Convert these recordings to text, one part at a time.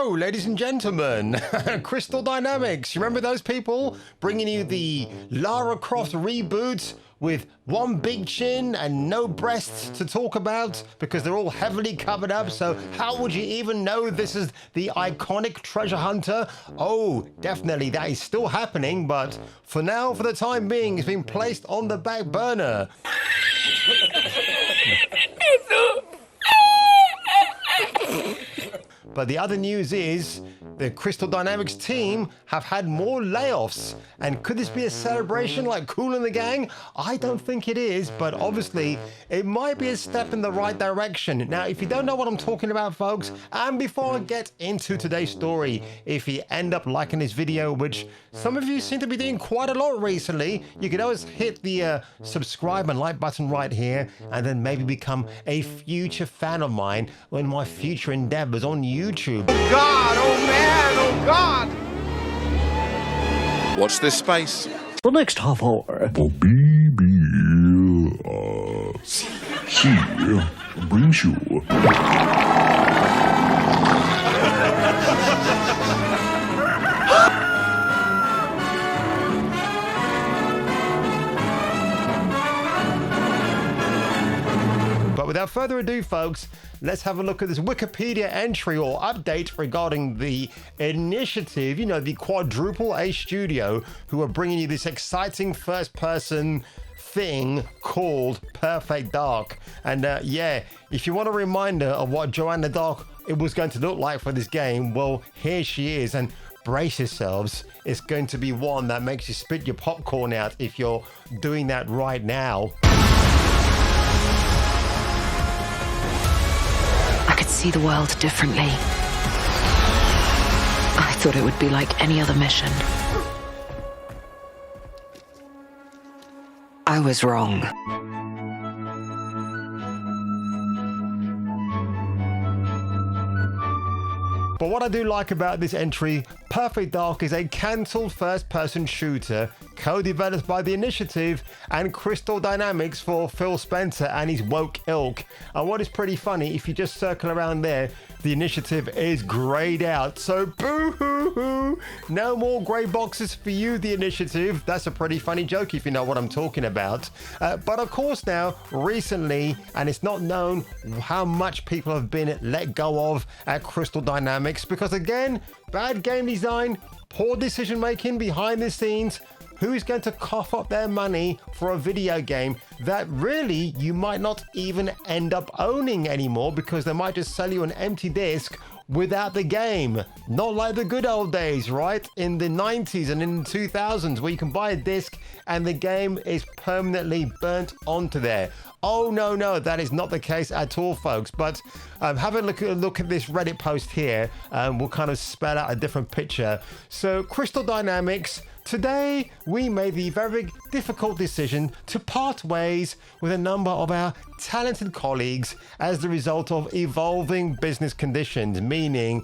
Hello, ladies and gentlemen. Crystal Dynamics. You remember those people bringing you the Lara Croft reboot with one big chin and no breasts to talk about because they're all heavily covered up? So how would you even know this is the iconic treasure hunter? Oh, definitely that is still happening, but for now, for the time being, it's been placed on the back burner. But the other news is the Crystal Dynamics team have had more layoffs. And could this be a celebration like Kool and the Gang? I don't think it is, but obviously it might be a step in the right direction. Now, if you don't know what I'm talking about, folks, and before I get into today's story, if you end up liking this video, which some of you seem to be doing quite a lot recently, you can always hit the subscribe and like button right here, and then maybe become a future fan of mine when my future endeavors on YouTube. Oh God, oh man, oh God! Watch this space. The next half hour. The BBC brings you. But without further ado, folks, let's have a look at this Wikipedia entry or update regarding the initiative, you know, the Quadruple A Studio, who are bringing you this exciting first-person thing called Perfect Dark. And yeah, if you want a reminder of what Joanna Dark it was going to look like for this game, well, here she is. And brace yourselves, it's going to be one that makes you spit your popcorn out if you're doing that right now. I could see the world differently. I thought it would be like any other mission. I was wrong. But what I do like about this entry, Perfect Dark is a cancelled first-person shooter co-developed by The Initiative and Crystal Dynamics for Phil Spencer and his woke ilk. And what is pretty funny, if you just circle around there, The Initiative is grayed out. So boo-hoo-hoo! No more grey boxes for you, The Initiative. That's a pretty funny joke if you know what I'm talking about. But of course now, recently, and it's not known how much people have been let go of at Crystal Dynamics, because again, bad game design, poor decision making behind the scenes. Who's going to cough up their money for a video game that really you might not even end up owning anymore, because they might just sell you an empty disc without the game? Not like the good old days, right? In the 90s and in the 2000s, where you can buy a disc and the game is permanently burnt onto there. Oh, no, that is not the case at all, folks. But have a look at this Reddit post here. We'll kind of spell out a different picture. So, Crystal Dynamics, today we made the very difficult decision to part ways with a number of our talented colleagues as the result of evolving business conditions, meaning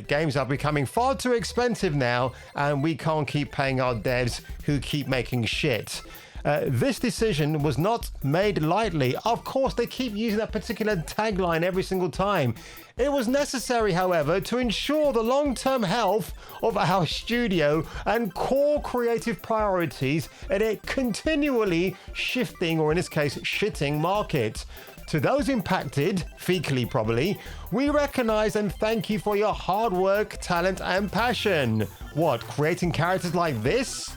games are becoming far too expensive now, and we can't keep paying our devs who keep making shit. This decision was not made lightly. Of course, they keep using that particular tagline every single time. It was necessary, however, to ensure the long-term health of our studio and core creative priorities in a continually shifting, or in this case, shitting market. To those impacted, fecally probably, we recognize and thank you for your hard work, talent, and passion. What, creating characters like this?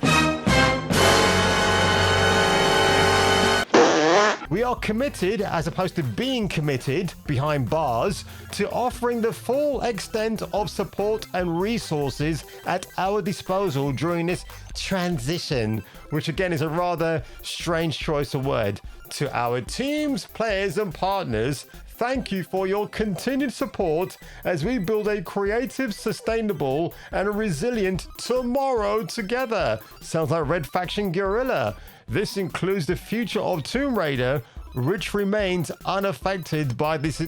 We are committed, as opposed to being committed behind bars, to offering the full extent of support and resources at our disposal during this transition, which again is a rather strange choice of word. To our teams, players, and partners, thank you for your continued support as we build a creative, sustainable, and resilient tomorrow together. Sounds like Red Faction Guerrilla. This includes the future of Tomb Raider, which remains unaffected by this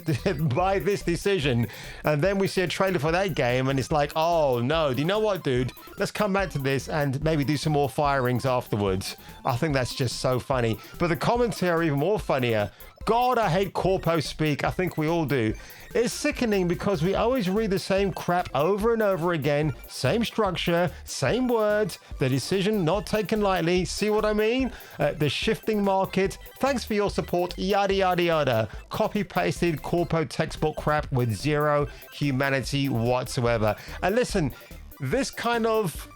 decision. And then we see a trailer for that game, and it's like, oh no, do you know what, dude? Let's come back to this and maybe do some more firings afterwards. I think that's just so funny. But the commentary even more funnier. God, I hate corpo speak. I think we all do. It's sickening because we always read the same crap over and over again. Same structure, same words, the decision not taken lightly. See what I mean? The shifting market. Thanks for your support. Yada, yada, yada. Copy-pasted corpo textbook crap with zero humanity whatsoever. And listen, this kind of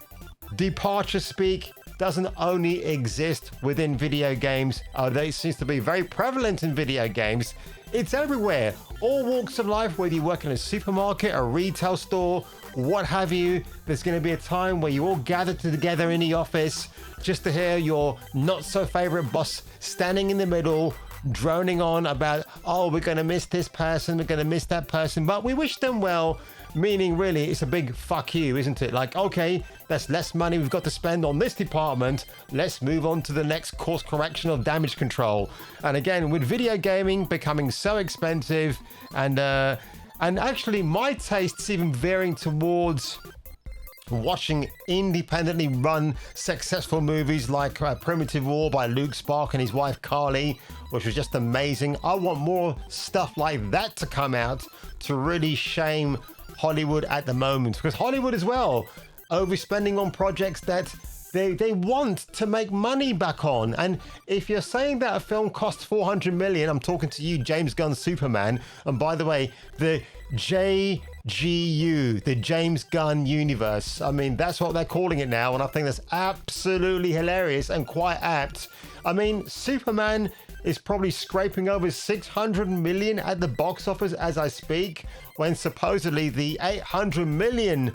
departure speak doesn't only exist within video games, although it seems to be very prevalent in video games. It's everywhere. All walks of life, whether you work in a supermarket, a retail store, what have you. There's going to be a time where you all gather together in the office just to hear your not so favorite boss standing in the middle, droning on about, oh, we're going to miss this person, we're going to miss that person, but we wish them well. Meaning, really, it's a big fuck you, isn't it? Like, okay, that's less money we've got to spend on this department. Let's move on to the next course correction of damage control. And again, with video gaming becoming so expensive, and actually my tastes even veering towards watching independently run successful movies like Primitive War by Luke Spark and his wife Carly, which was just amazing. I want more stuff like that to come out to really shame Hollywood at the moment, because Hollywood as well overspending on projects that they want to make money back on. And if you're saying that a film costs 400 million, I'm talking to you, James Gunn's Superman. And by the way, the JGU, the James Gunn universe, I mean, that's what they're calling it now, and I think that's absolutely hilarious and quite apt. I mean, Superman is probably scraping over 600 million at the box office as I speak, when supposedly the $800 million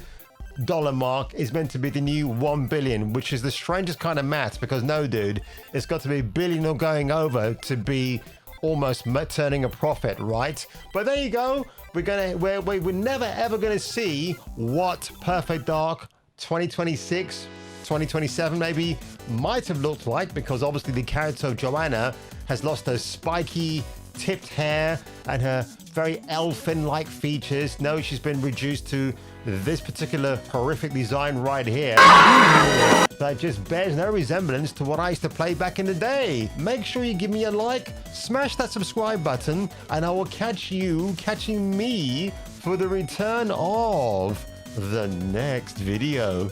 mark is meant to be the new 1 billion, which is the strangest kind of math, because no, dude, it's got to be a billion or going over to be almost turning a profit, right? But there you go. We're never ever gonna see what Perfect Dark 2026, 2027 maybe might have looked like, because obviously the character of Joanna has lost her spiky tipped hair and her very elfin-like features. No, she's been reduced to this particular horrific design right here that just bears no resemblance to what I used to play back in the day. Make sure you give me a like, smash that subscribe button, and I will catching me for the return of the next video.